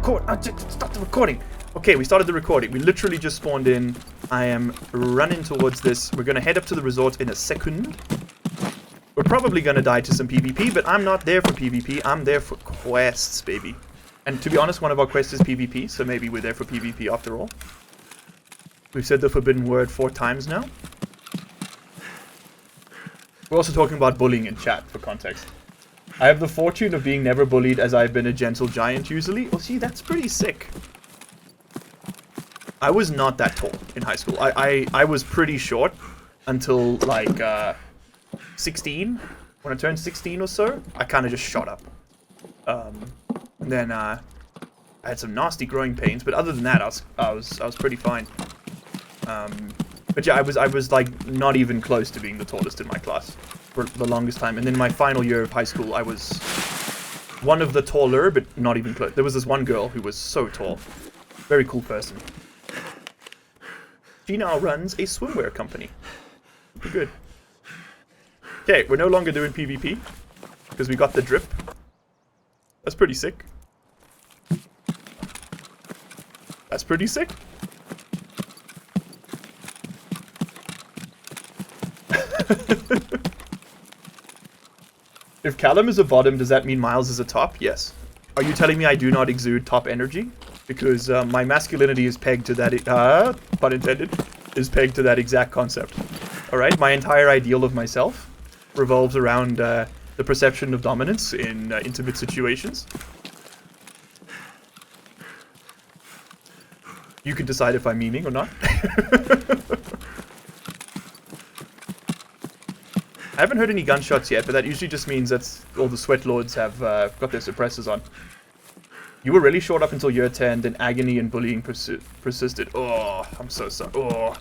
Stop the recording. Okay, we started the recording. We literally just spawned in. I am running towards this. We're gonna head up to the resort in a second. We're probably gonna die to some PvP, but I'm not there for PvP. I'm there for quests, baby. And to be honest, one of our quests is PvP, so maybe we're there for PvP after all. We've said the forbidden word 4 times now. We're also talking about bullying in chat, for context. I have the fortune of being never bullied, as I've been a gentle giant usually. Well, see, that's pretty sick. I was not that tall in high school. I was pretty short until, like, 16. When I turned 16 or so, I kind of just shot up. And then, I had some nasty growing pains, but other than that, I was pretty fine. But yeah, I was like not even close to being the tallest in my class for the longest time. And then my final year of high school, I was one of the taller, but not even close. There was this one girl who was so tall. Very cool person. She now runs a swimwear company. Pretty good. Okay, we're no longer doing PvP because we got the drip. That's pretty sick. That's pretty sick. If Callum is a bottom, does that mean Miles is a top? Yes. Are you telling me I do not exude top energy? Because my masculinity is pegged to that, pun intended, is pegged to that exact concept. Alright, my entire ideal of myself revolves around the perception of dominance in intimate situations. You can decide if I'm memeing or not. I haven't heard any gunshots yet, but that usually just means that all the sweat lords have got their suppressors on. You were really short up until year 10, then agony and bullying persisted. Oh, I'm so sorry. Oh,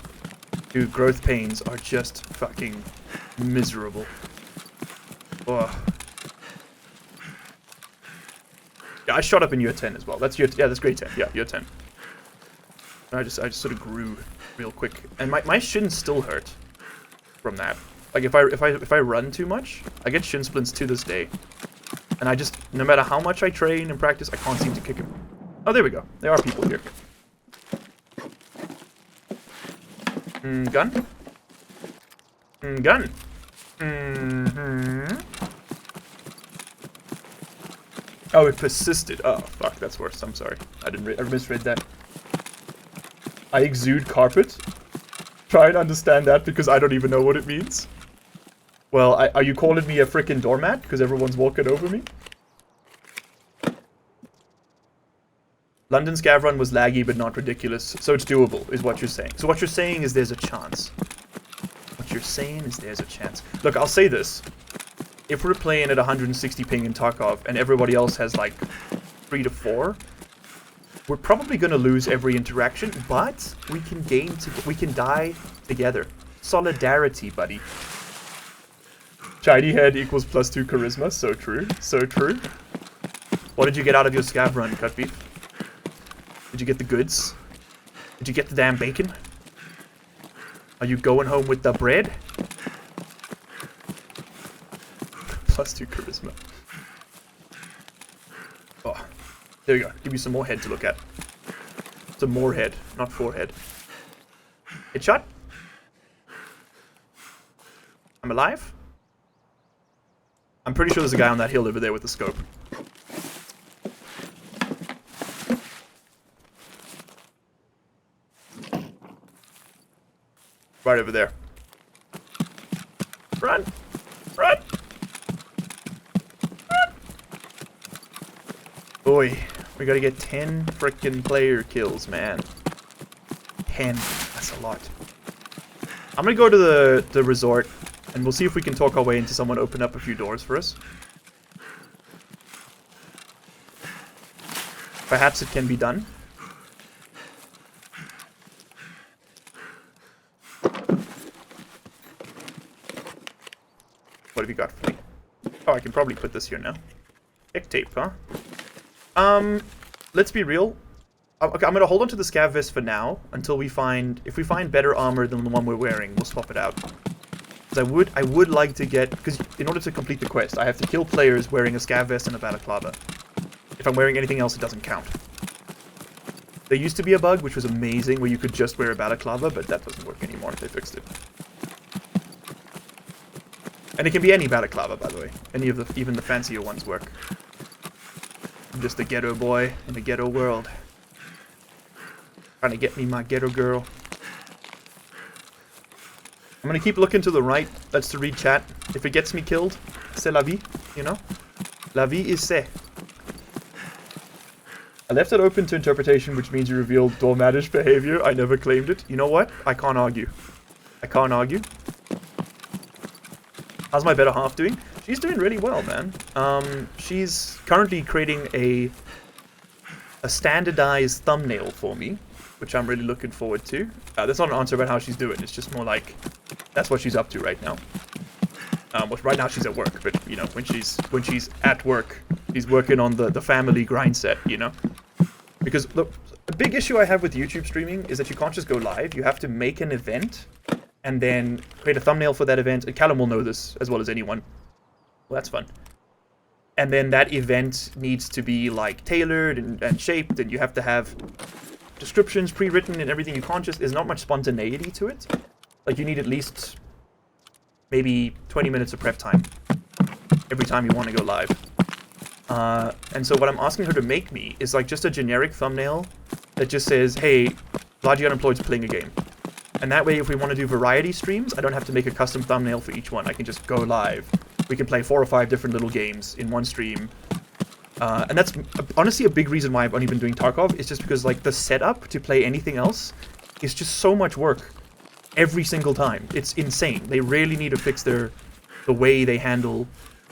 dude, growth pains are just fucking miserable. Oh. Yeah, I shot up in year 10 as well. That's that's grade 10. Yeah, year 10. I just sort of grew real quick, and my shins still hurt from that. Like if I run too much, I get shin splints to this day. And I just, no matter how much I train and practice, I can't seem to kick him. Oh, there we go. There are people here. Gun? Gun. Oh, it persisted. Oh, fuck, that's worse. I'm sorry. I misread that. I exude carpet. Try and understand that because I don't even know what it means. Well, are you calling me a frickin' doormat because everyone's walking over me? London Scav Run was laggy but not ridiculous, so it's doable, is what you're saying. So what you're saying is there's a chance. What you're saying is there's a chance. Look, I'll say this. If we're playing at 160 ping in Tarkov and everybody else has like 3 to 4, we're probably going to lose every interaction, but we can we can die together. Solidarity, buddy. Shiny head equals +2 charisma. So true. So true. What did you get out of your scav run, Cut Beef? Did you get the goods? Did you get the damn bacon? Are you going home with the bread? +2 charisma. Oh, there you go. Give you some more head to look at. Some more head, not forehead. Headshot? I'm alive? I'm pretty sure there's a guy on that hill over there with the scope. Right over there. Run! Run! Run! Boy, we gotta get 10 frickin' player kills, man. 10. That's a lot. I'm gonna go to the resort, and we'll see if we can talk our way into someone open up a few doors for us. Perhaps it can be done. What have you got for me? Oh, I can probably put this here now. Heck tape, huh? Let's be real. Okay, I'm gonna hold on to the scav vest for now until we find, if we find better armor than the one we're wearing, we'll swap it out. Because I would like to get, because in order to complete the quest, I have to kill players wearing a scav vest and a balaclava. If I'm wearing anything else, it doesn't count. There used to be a bug which was amazing where you could just wear a balaclava, but that doesn't work anymore. They fixed it. And it can be any balaclava, by the way. Any of the, even the fancier ones work. I'm just a ghetto boy in a ghetto world. Trying to get me my ghetto girl. I'm gonna keep looking to the right. That's to read chat. If it gets me killed, c'est la vie, you know? La vie is c'est. I left it open to interpretation, which means you revealed dormatish behavior. I never claimed it. You know what? I can't argue. I can't argue. How's my better half doing? She's doing really well, man. She's currently creating a standardized thumbnail for me, which I'm really looking forward to. That's not an answer about how she's doing. It's just more like that's what she's up to right now. Well, right now she's at work, but you know, when she's at work, she's working on the family grind set, you know. Because the big issue I have with YouTube streaming is that you can't just go live. You have to make an event and then create a thumbnail for that event. And Callum will know this as well as anyone. Well, that's fun. And then that event needs to be like tailored and shaped, and you have to have descriptions pre-written and everything. You can't just, there's not much spontaneity to it. Like you need at least maybe 20 minutes of prep time every time you want to go live. And so what I'm asking her to make me is like just a generic thumbnail that just says, hey, Largely Unemployed's playing a game. And that way, if we want to do variety streams, I don't have to make a custom thumbnail for each one. I can just go live. We can play 4 or 5 different little games in one stream. And that's honestly a big reason why I've only been doing Tarkov. It's just because like the setup to play anything else is just so much work every single time. It's insane. They really need to fix the way they handle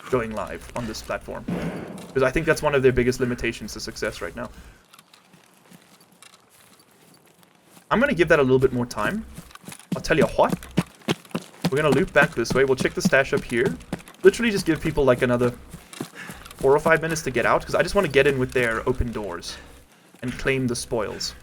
going live on this platform. Because I think that's one of their biggest limitations to success right now. I'm going to give that a little bit more time. I'll tell you what. We're going to loop back this way. We'll check the stash up here. Literally just give people like another 4 or 5 minutes to get out. Because I just want to get in with their open doors and claim the spoils.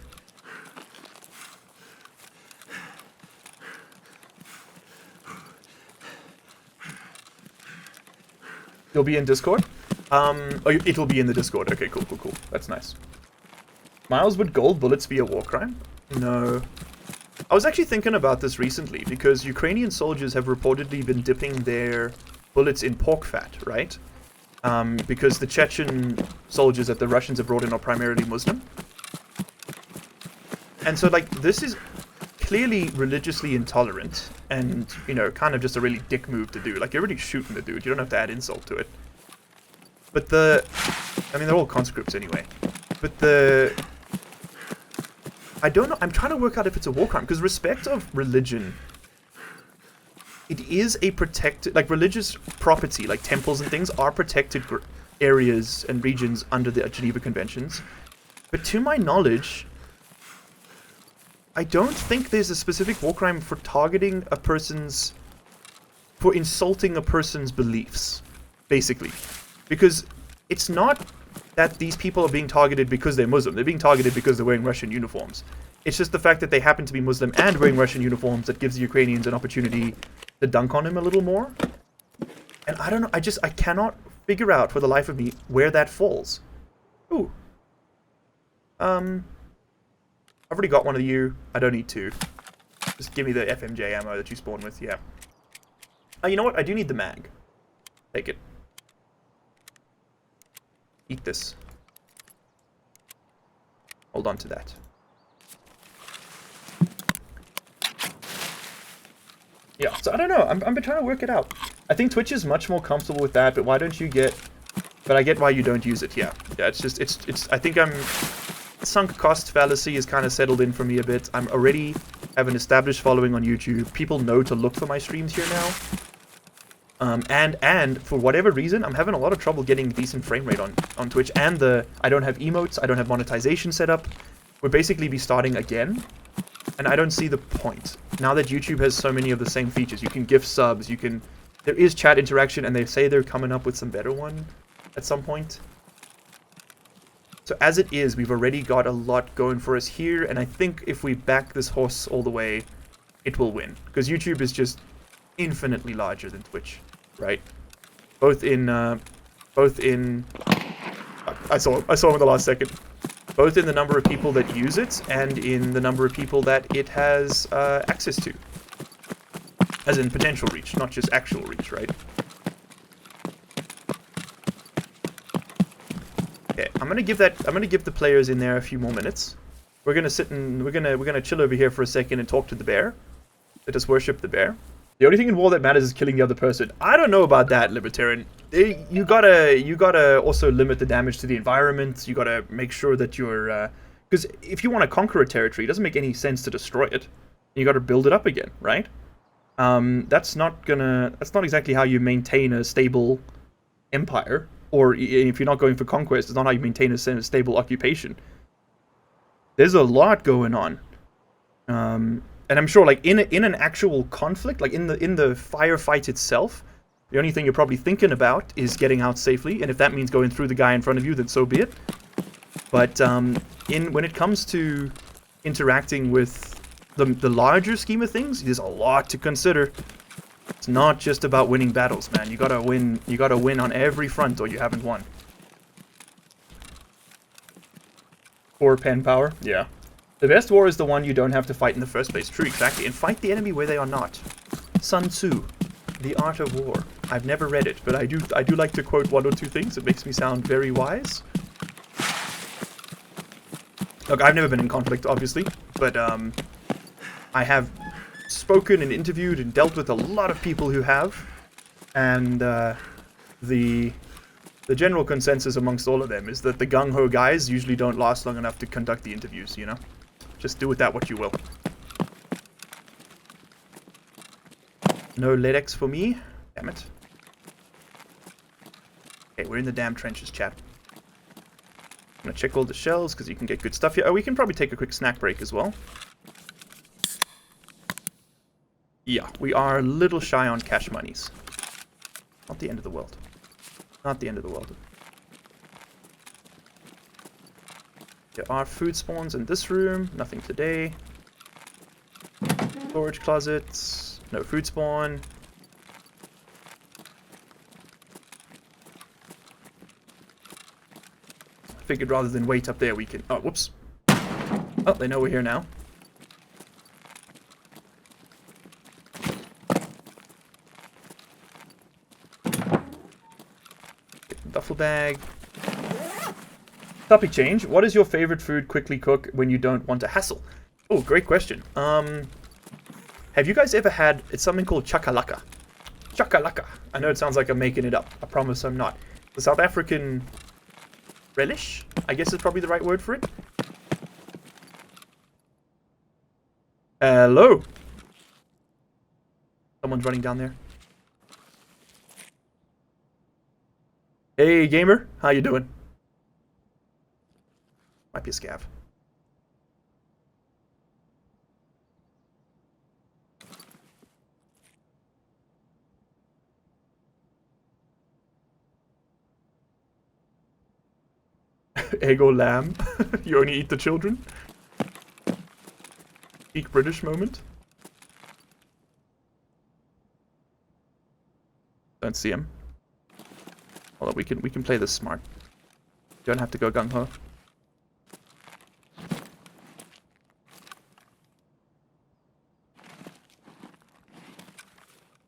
You'll be in Discord? Oh, it'll be in the Discord. Okay, cool. That's nice. Miles, would gold bullets be a war crime? No. I was actually thinking about this recently, because Ukrainian soldiers have reportedly been dipping their bullets in pork fat, right? Because the Chechen soldiers that the Russians have brought in are primarily Muslim. And so, like, this is clearly religiously intolerant, and, you know, kind of just a really dick move to do. Like, you're already shooting the dude. You don't have to add insult to it. But I mean, they're all conscripts anyway. But I don't know. I'm trying to work out if it's a war crime, because respect of religion, it is a protected, like, religious property, like temples and things are protected areas and regions under the Geneva Conventions. But to my knowledge, I don't think there's a specific war crime for targeting a person's, for insulting a person's beliefs, basically. Because it's not that these people are being targeted because they're Muslim. They're being targeted because they're wearing Russian uniforms. It's just the fact that they happen to be Muslim and wearing Russian uniforms that gives the Ukrainians an opportunity to dunk on him a little more. And I don't know, I cannot figure out for the life of me where that falls. Ooh. I've already got one of you. I don't need 2. Just give me the FMJ ammo that you spawn with, yeah. Oh, you know what? I do need the mag. Take it. Eat this. Hold on to that. Yeah, so I don't know. I'm trying to work it out. I think Twitch is much more comfortable with that, but why don't you get... But I get why you don't use it, yeah. Yeah, it's just, it's I think sunk cost fallacy is kind of settled in for me a bit. I'm already have an established following on YouTube. People know to look for my streams here now. And for whatever reason, I'm having a lot of trouble getting decent frame rate on Twitch. And I don't have emotes, I don't have monetization set up. We'll basically be starting again. And I don't see the point. Now that YouTube has so many of the same features, you can gift subs, there is chat interaction, and they say they're coming up with some better one at some point. So as it is, we've already got a lot going for us here, and I think if we back this horse all the way, it will win. Because YouTube is just infinitely larger than Twitch, right? Both in I saw him in the last second. both in the number of people that use it and in the number of people that it has access to. As in potential reach, not just actual reach, right? Okay, I'm gonna give the players in there a few more minutes. We're gonna sit and we're gonna chill over here for a second and talk to the bear. Let us worship the bear. The only thing in war that matters is killing the other person. I don't know about that, Libertarian. You gotta also limit the damage to the environment. You gotta make sure that you're because if you want to conquer a territory, it doesn't make any sense to destroy it. You gotta build it up again, right? That's not exactly how you maintain a stable empire. Or if you're not going for conquest, it's not how you maintain a stable occupation. There's a lot going on. And I'm sure, like, in an actual conflict, like in the firefight itself, the only thing you're probably thinking about is getting out safely, and if that means going through the guy in front of you, then so be it. But when it comes to interacting with the larger scheme of things, there's a lot to consider. It's not just about winning battles, man. You gotta win on every front, or you haven't won. 4 pen power, yeah. The best war is the one you don't have to fight in the first place. True, exactly. And fight the enemy where they are not. Sun Tzu, The Art of War. I've never read it, but I do like to quote 1 or 2 things. It makes me sound very wise. Look, I've never been in conflict, obviously, but I have spoken and interviewed and dealt with a lot of people who have, and the general consensus amongst all of them is that the gung-ho guys usually don't last long enough to conduct the interviews, you know? Just do with that what you will. No LEDX for me. Damn it. Okay, we're in the damn trenches, chat. I'm gonna check all the shelves, because you can get good stuff here. Oh, we can probably take a quick snack break as well. Yeah, we are a little shy on cash monies. Not the end of the world. Not the end of the world. There are food spawns in this room. Nothing today. Storage closets. No food spawn. I figured rather than wait up there we can... Oh, whoops. Oh, they know we're here now. Duffel bag. Topic change. What is your favorite food quickly cook when you don't want to hassle? Oh, great question. Have you guys ever had... It's something called chakalaka. Chakalaka. I know it sounds like I'm making it up. I promise I'm not. The South African relish, I guess is probably the right word for it. Hello. Someone's running down there. Hey, gamer. How you doing? Might be a scav. Egg or lamb? You only eat the children? Peak British moment? Don't see him. Hold on, we can play this smart. Don't have to go gung-ho.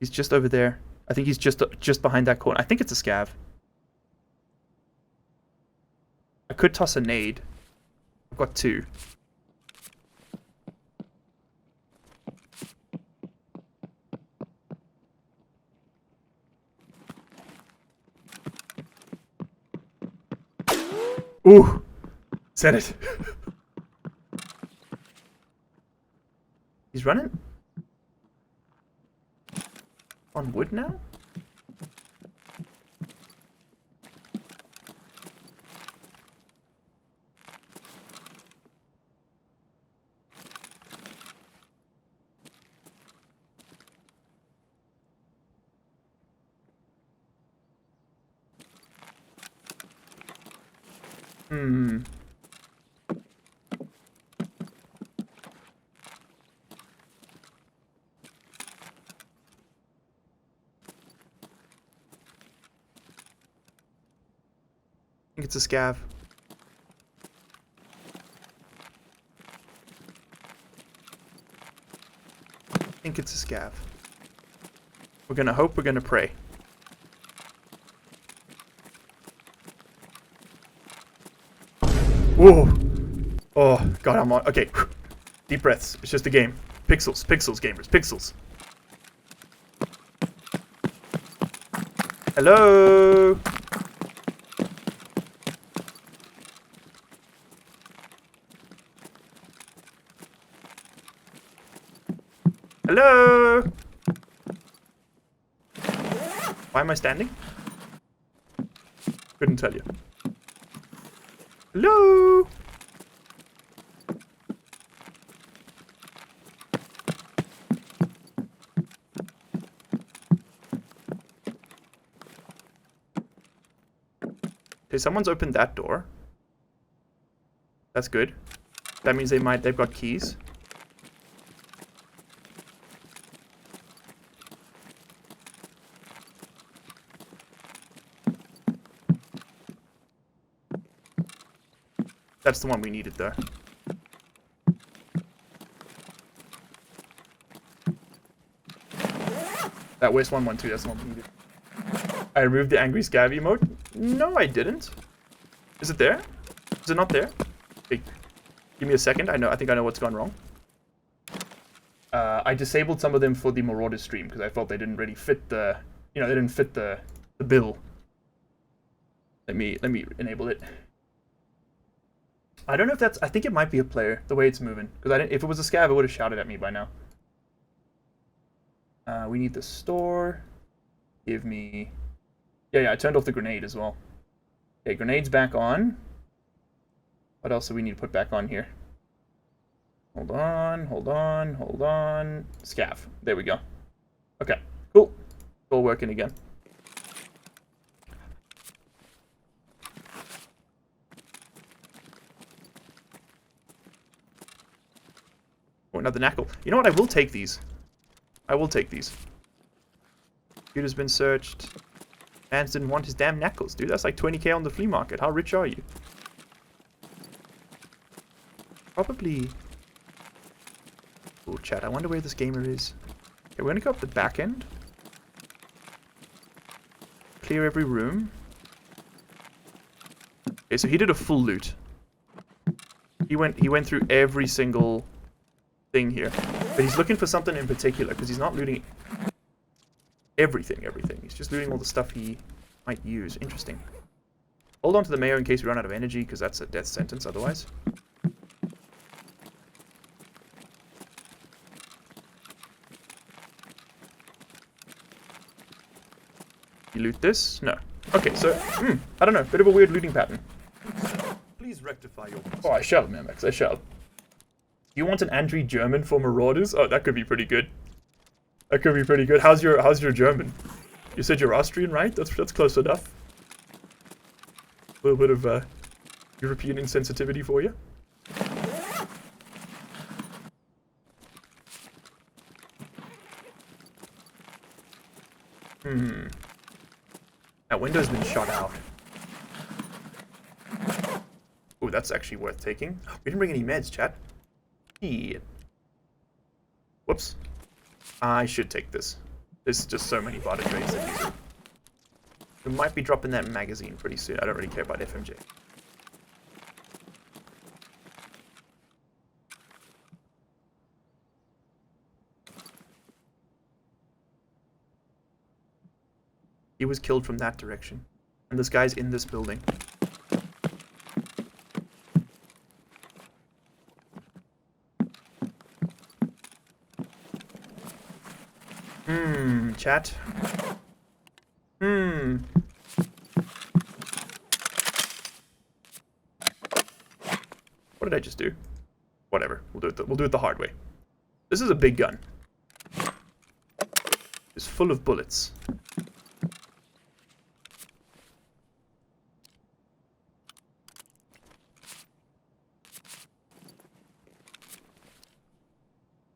He's just over there. I think he's just behind that corner. I think it's a scav. I could toss a nade. I've got 2. Ooh! Said it. He's running? On wood now? Hmm. I think it's a scav. think it's a scav. We're gonna hope, we're gonna pray. Whoa! Oh, God, I'm on. Okay. Deep breaths. It's just a game. Pixels, pixels, gamers, pixels. Hello? Hello? Why am I standing? Couldn't tell you. Hello? Okay, someone's opened that door. That's good. That means they've got keys. That's the one we needed, though. That West 112, that's the one we needed. I removed the angry scav emote? No, I didn't. Is it there? Is it not there? Hey, give me a second. I think I know what's gone wrong. I disabled some of them for the Marauder stream because I felt they didn't really fit the, they didn't fit the bill. Let me enable it. I don't know if that's, I think it might be a player, the way it's moving. Because if it was a scav, it would have shouted at me by now. We need the store. Give me... Yeah, I turned off the grenade as well. Okay, grenade's back on. What else do we need to put back on here? Hold on. Scav. There we go. Okay, cool. It's all working again. Oh, another knackle. You know what? I will take these. Computer's been searched. Mans didn't want his damn knackles, dude. That's like 20k on the flea market. How rich are you? Probably... Oh, chat. I wonder where this gamer is. Okay, we're gonna go up the back end. Clear every room. Okay, so he did a full loot. He went through every single thing here. But he's looking for something in particular, because he's not looting everything. He's just looting all the stuff he might use. Interesting. Hold on to the mayor in case we run out of energy, because that's a death sentence otherwise. You loot this? No. Okay, so, I don't know. Bit of a weird looting pattern. Please rectify your... Oh, I shall, Memex, I shall. You want an Andrew German for Marauders? Oh, that could be pretty good. That could be pretty good. How's your German? You said you're Austrian, right? That's close enough. A little bit of European insensitivity for you. That window's been shot out. Ooh, that's actually worth taking. We didn't bring any meds, chat. Shit. Whoops. I should take this. There's just so many barter trades that use it. We might be dropping that magazine pretty soon. I don't really care about FMJ. He was killed from that direction. And this guy's in this building. Chat. What did I just do? Whatever. We'll do it the hard way. This is a big gun. It's full of bullets.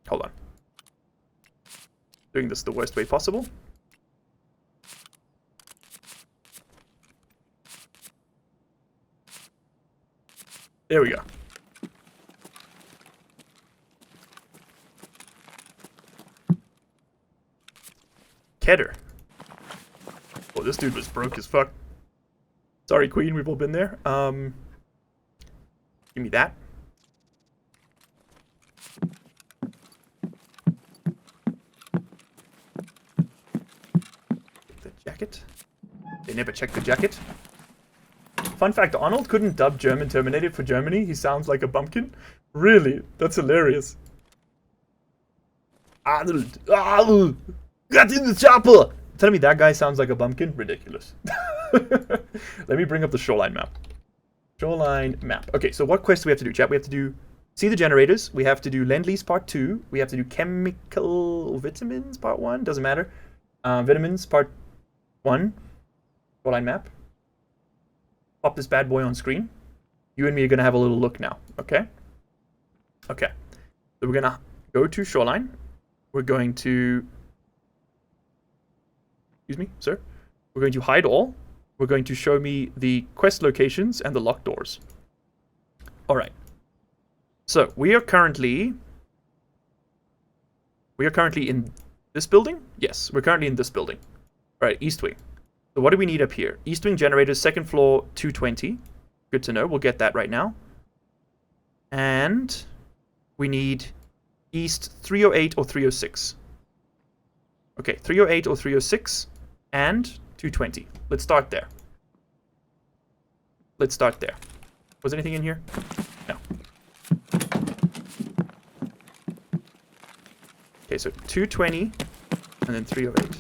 Hold on. Doing this the worst way possible. There we go. header. Oh, this dude was broke as fuck. Sorry, Queen, we've all been there. Give me that. The jacket. They never check the jacket. Fun fact, Arnold couldn't dub German Terminator for Germany. He sounds like a bumpkin. Really? That's hilarious. Arnold! Arnold! Get in the chopper! Tell me that guy sounds like a bumpkin? Ridiculous. Let me bring up the shoreline map. Shoreline map. Okay, so what quests do we have to do, chat? We have to do see the generators. We have to do Legalese part 2. We have to do chemical vitamins part 1. Doesn't matter. Vitamins part 1. Shoreline map. Pop this bad boy on screen. You and me are going to have a little look now, okay? Okay. So we're going to go to shoreline. We're going to... Excuse me, sir? We're going to hide all. We're going to show me the quest locations and the locked doors. Alright. So, we are currently in this building? Yes, we're currently in this building. Alright, East Wing. So what do we need up here? East Wing generators, second floor, 220. Good to know. We'll get that right now. And we need East 308 or 306. Okay, 308 or 306 and 220. Let's start there. Let's start there. Was anything in here? No. Okay, so 220 and then 308.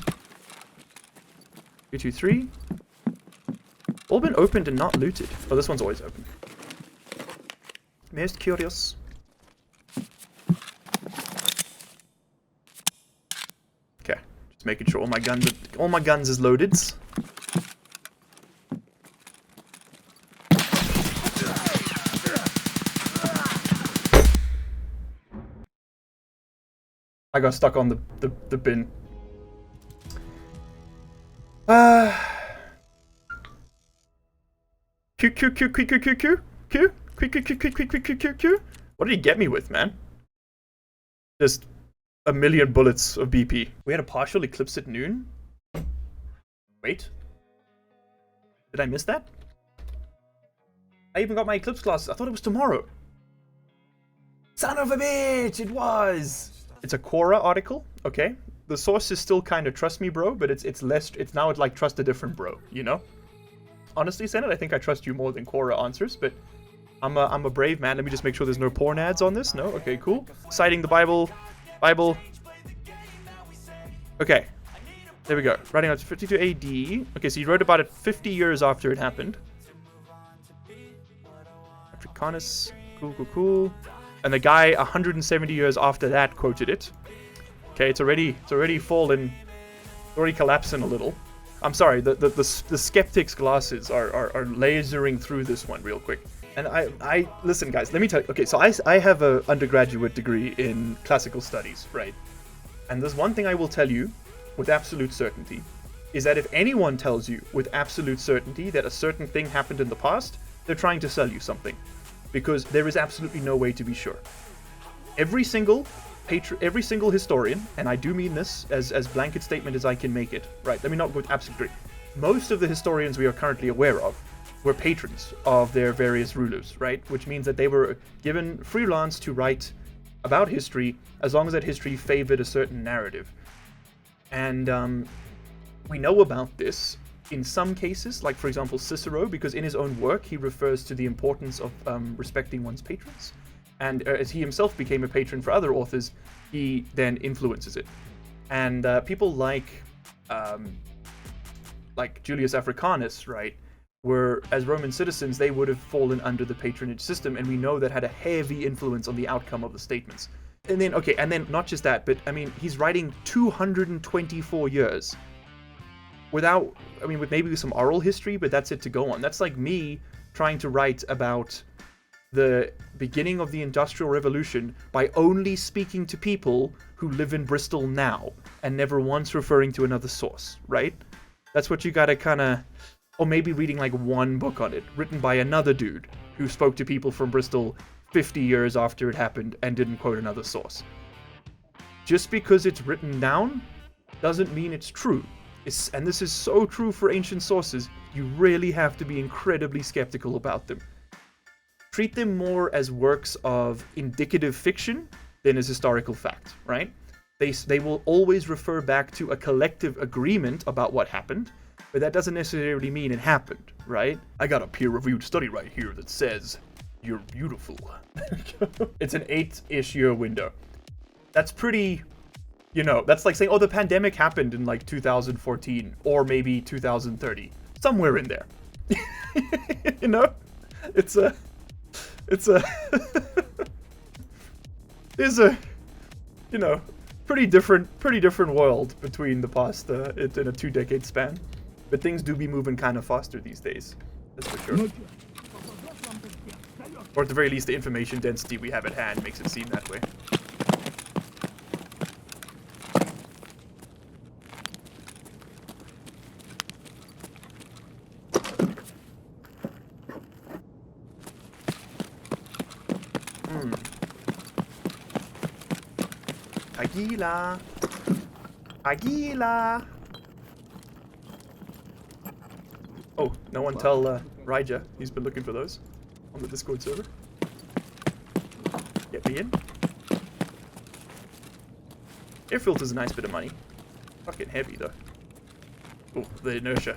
223. All been opened and not looted. Oh, this one's always open. Most curious. Okay, just making sure all my guns is loaded. I got stuck on the bin. Q. What did he get me with, man? Just a million bullets of BP. We had a partial eclipse at noon. Wait. Did I miss that? I even got my eclipse glasses. I thought it was tomorrow. Son of a bitch! It was! It's a Quora article, okay? The source is still kind of trust me, bro, but it's now like trust a different bro, you know? Honestly, Senate, I think I trust you more than Quora answers, but I'm a brave man. Let me just make sure there's no porn ads on this. No? Okay, cool. Citing the Bible. Okay. There we go. Writing out to 52 AD. Okay, so he wrote about it 50 years after it happened. Africanus. Cool. And the guy 170 years after that quoted it. Okay, it's already fallen, already collapsing a little. I'm sorry, the skeptic's glasses are lasering through this one real quick. And I listen, guys, let me tell you. Okay, so I have a undergraduate degree in classical studies, right? And there's one thing I will tell you with absolute certainty, is that if anyone tells you with absolute certainty that a certain thing happened in the past, they're trying to sell you something. Because there is absolutely no way to be sure. Every single historian, and I do mean this as blanket statement as I can make it, right? Let me not go with absolute agree. Most of the historians we are currently aware of were patrons of their various rulers, right? Which means that they were given freelance to write about history as long as that history favored a certain narrative. And we know about this in some cases, like for example Cicero, because in his own work he refers to the importance of respecting one's patrons. And as he himself became a patron for other authors, he then influences it. And people like Julius Africanus, right, were, as Roman citizens, they would have fallen under the patronage system, and we know that had a heavy influence on the outcome of the statements. And then, okay, and then not just that, but I mean, he's writing 224 years without, I mean, with maybe some oral history, but that's it to go on. That's like me trying to write about the beginning of the Industrial Revolution by only speaking to people who live in Bristol now and never once referring to another source, right? That's what you gotta kinda, or maybe reading like one book on it, written by another dude who spoke to people from Bristol 50 years after it happened and didn't quote another source. Just because it's written down doesn't mean it's true. And this is so true for ancient sources, you really have to be incredibly skeptical about them. Treat them more as works of indicative fiction than as historical fact, right? They will always refer back to a collective agreement about what happened, but that doesn't necessarily mean it happened, right? I got a peer-reviewed study right here that says, you're beautiful. It's an 8-ish year window. That's pretty, you know, that's like saying, oh, the pandemic happened in like 2014 or maybe 2030. Somewhere in there. You know? There's a, you know, pretty different world between the past in a 2-decade span. But things do be moving kind of faster these days. That's for sure. Or at the very least, the information density we have at hand makes it seem that way. Aguila! Aguila! Oh, no one tell Raija. He's been looking for those on the Discord server. Get me in. Air filter's a nice bit of money. Fucking heavy though. Oh, the inertia.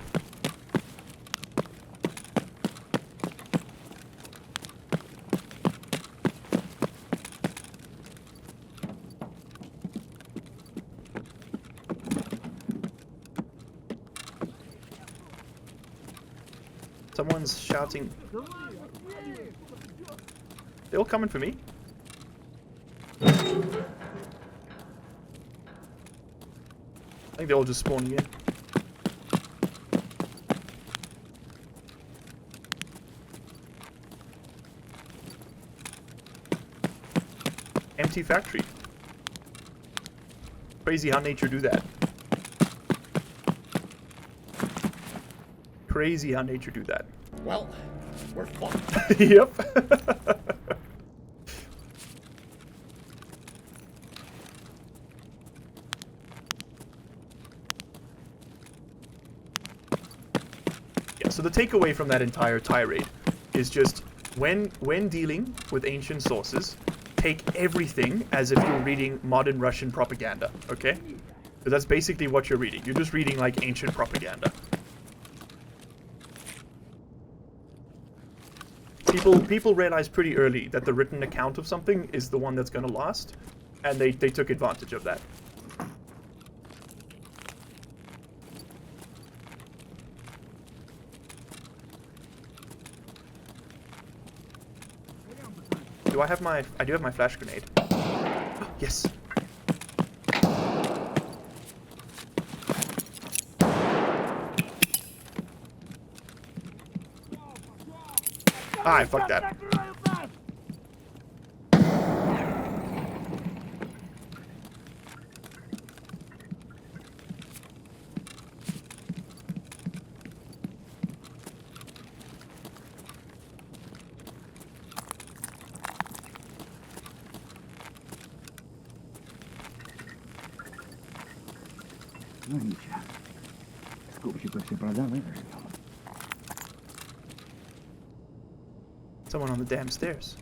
Someone's shouting. They all coming for me? I think they're all just spawning in. Empty factory. Crazy how nature do that. Crazy how nature do that. Well, we're fucked. Yep. Yeah, so the takeaway from that entire tirade is just when dealing with ancient sources, take everything as if you're reading modern Russian propaganda, okay? So that's basically what you're reading. You're just reading like ancient propaganda. People realize pretty early that the written account of something is the one that's going to last, and they took advantage of that. I do have my flash grenade. Yes. Ah, I fucked that. Someone on the damn stairs.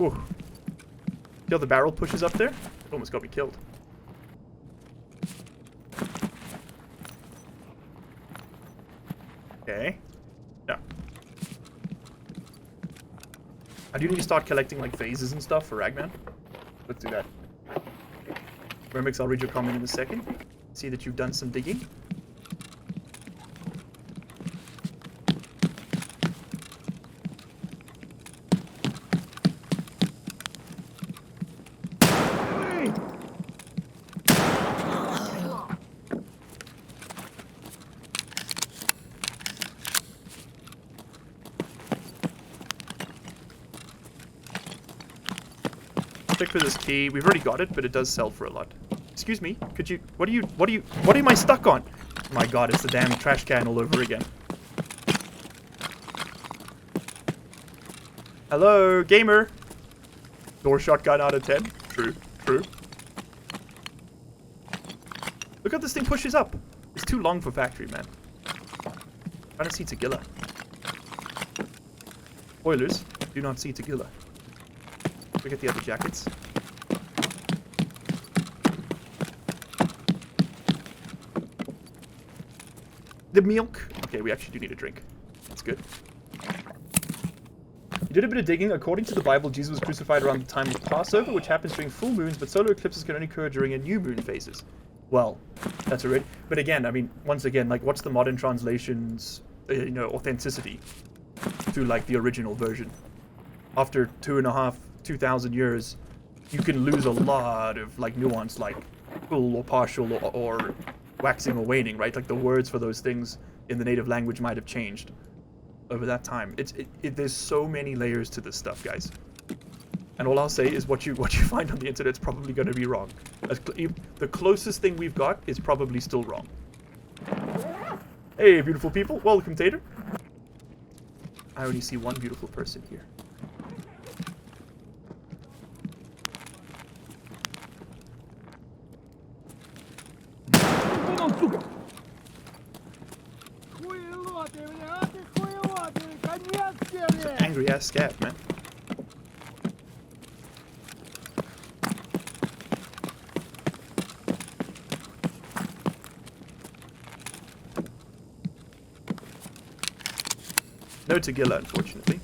Ooh. See how the barrel pushes up there? It almost got me killed. Okay. No. I do need to start collecting like phases and stuff for Ragman. Let's do that. Remix, I'll read your comment in a second. See that you've done some digging. Check for this key. We've already got it, but it does sell for a lot. Excuse me, could you, what am I stuck on? My god, it's the damn trash can all over again. Hello, gamer. Door shotgun out of 10. True, true. Look how this thing pushes up. It's too long for factory, man. Trying to see Aguila. Spoilers, do not see Aguila. Look at the other jackets. The milk. Okay, we actually do need a drink. That's good. You did a bit of digging. According to the Bible, Jesus was crucified around the time of Passover, which happens during full moons, but solar eclipses can only occur during a new moon phases. Well, that's already. But again, I mean, once again, like, what's the modern translation's, you know, authenticity to like the original version? After 2,500 years, you can lose a lot of like nuance, like full or partial or waxing or waning, right? Like the words for those things in the native language might have changed over that time. There's so many layers to this stuff, guys. And all I'll say is what you find on the internet's probably going to be wrong. The closest thing we've got is probably still wrong. Hey, beautiful people. Welcome, Tater. I only see one beautiful person here. It's an angry ass scav, man. No Aguila, unfortunately.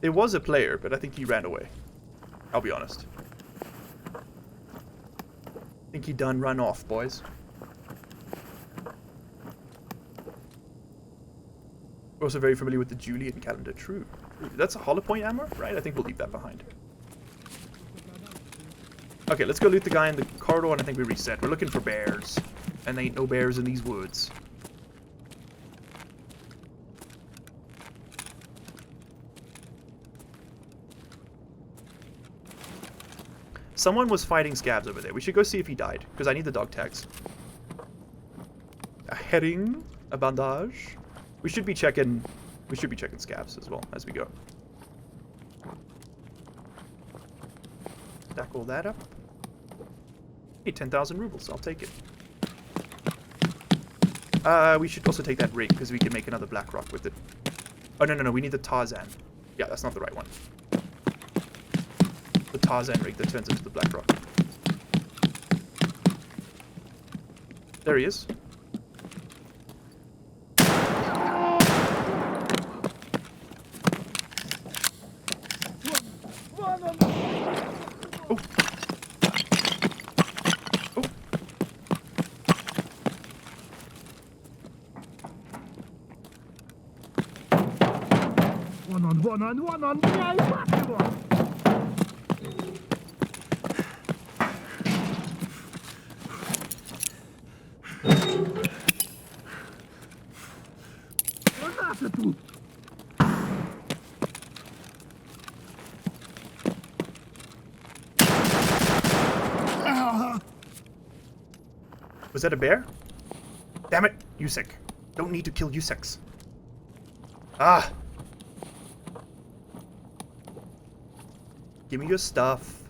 It was a player, but I think he ran away. I'll be honest. I think he done run off, boys. We're also very familiar with the Julian calendar. True. That's a hollow point ammo, right? I think we'll leave that behind. Okay, let's go loot the guy in the corridor, and I think we reset. We're looking for bears. And there ain't no bears in these woods. Someone was fighting scabs over there. We should go see if he died, because I need the dog tags. A herring, a bandage. We should be checking scabs as well as we go. Stack all that up. Hey, 10,000 rubles. I'll take it. We should also take that rig because we can make another black rock with it. Oh no, we need the Tarzan. Yeah, that's not the right one. The Tarzan rig that turns into the black rock. There he is. Oh. Oh. One on, yeah, Was that a bear? Damn it, Yusek. Don't need to kill Yuseks. Ah! Give me your stuff.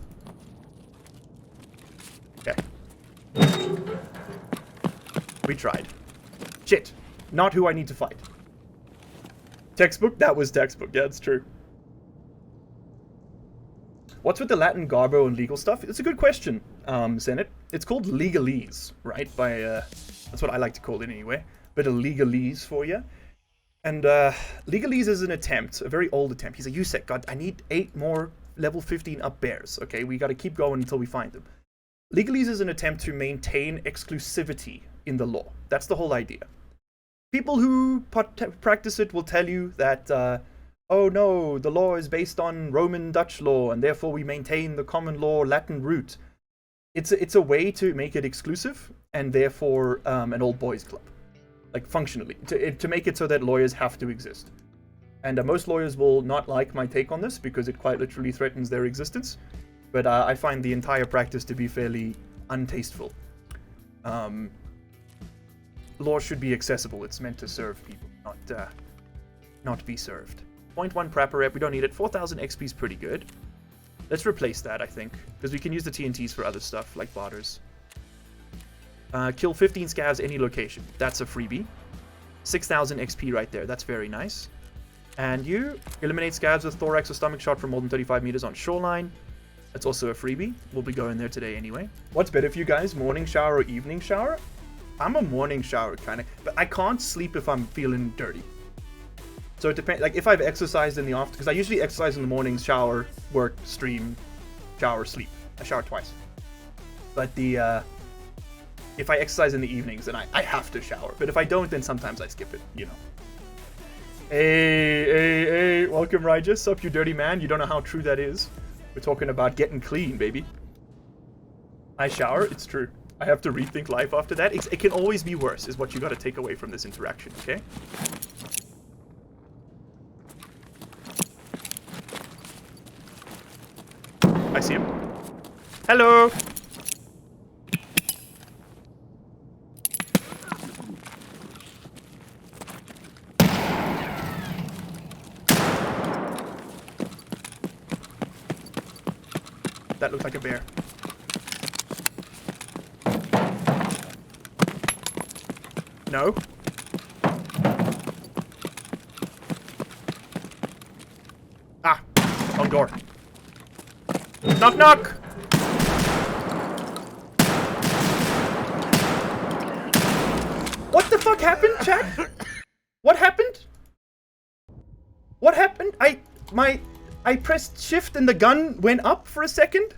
Okay. We tried. Shit. Not who I need to fight. Textbook? That was textbook. Yeah, it's true. What's with the Latin garbo and legal stuff? It's a good question, Senate. It's called Legalese, right? That's what I like to call it anyway. Bit of Legalese for you. And Legalese is an attempt, a very old attempt. He's a USEC. God, I need 8 more level 15 up bears. Okay, we got to keep going until we find them. Legalese is an attempt to maintain exclusivity in the law. That's the whole idea. People who practice it will tell you that, oh no, the law is based on Roman Dutch law, and therefore we maintain the common law Latin root. It's a way to make it exclusive, and therefore an old boys club. Like, functionally. To make it so that lawyers have to exist. And most lawyers will not like my take on this because it quite literally threatens their existence. But I find the entire practice to be fairly untasteful. Law should be accessible. It's meant to serve people, not be served. 0.1 Prapper rep, we don't need it. 4,000 XP is pretty good. Let's replace that, I think, because we can use the TNTs for other stuff, like barters. Kill 15 scavs any location. That's a freebie. 6,000 XP right there. That's very nice. And you eliminate scavs with thorax or stomach shot from more than 35 meters on shoreline. That's also a freebie. We'll be going there today anyway. What's better for you guys, morning shower or evening shower? I'm a morning shower kind of, but I can't sleep if I'm feeling dirty. So it depends. Like if I've exercised in the afternoon, because I usually exercise in the mornings, shower, work, stream, shower, sleep. I shower twice. But if I exercise in the evenings, then I have to shower. But if I don't, then sometimes I skip it, you know. Hey, welcome Rajas. Sup, you dirty man. You don't know how true that is. We're talking about getting clean, baby. I shower, it's true. I have to rethink life after that. It can always be worse, is what you got to take away from this interaction, okay? I see him. Hello! That looks like a bear. No. Ah, wrong door. Knock, knock! What the fuck happened, chat? What happened? What happened? I pressed shift and the gun went up for a second?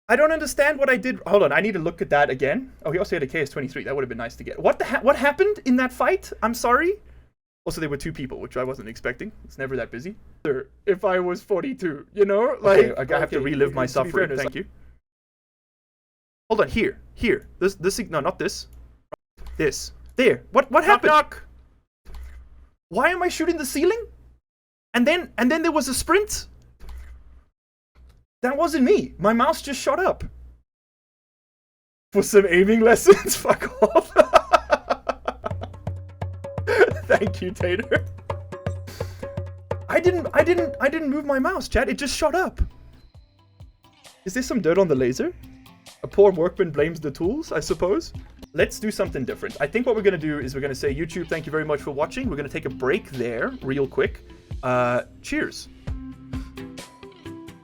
I don't understand what I did. Hold on, I need to look at that again. Oh, he also had a KS-23. That would have been nice to get. What happened in that fight? I'm sorry. Also, there were 2 people, which I wasn't expecting. It's never that busy. If I was 42, you know? Like, okay, I have to relive my suffering. Fair, thank you. Hold on, here. This, no, not this. This. There. What happened? Knock. Why am I shooting the ceiling? And then there was a sprint? That wasn't me. My mouse just shot up. For some aiming lessons? Fuck off. Thank you, Tater. I didn't move my mouse, chat. It just shot up. Is there some dirt on the laser? A poor workman blames the tools, I suppose. Let's do something different. I think what we're going to do is we're going to say, YouTube, thank you very much for watching. We're going to take a break there real quick. Cheers.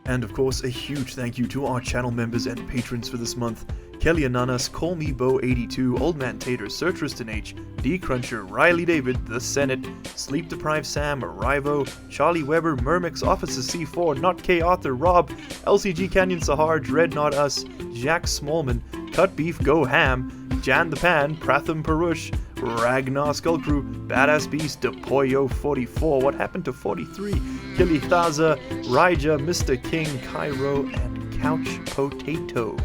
And of course, a huge thank you to our channel members and patrons for this month. Kelly Ananas, Call Me Bo 82, Old Man Tater, Seartriston H, D Cruncher, Riley David, The Senate, Sleep Deprived Sam, Arrivo, Charlie Weber, Mermix, Officer C4, Not K Arthur, Rob, LCG Canyon Sahar, Dread Not Us, Jack Smallman, Cut Beef Go Ham, Jan the Pan, Pratham Parush, Ragnar Skullcrew, Badass Beast, Depoyo 44, What Happened to 43, Killy Thaza, Raija, Mr. King, Cairo, and Couch Potato.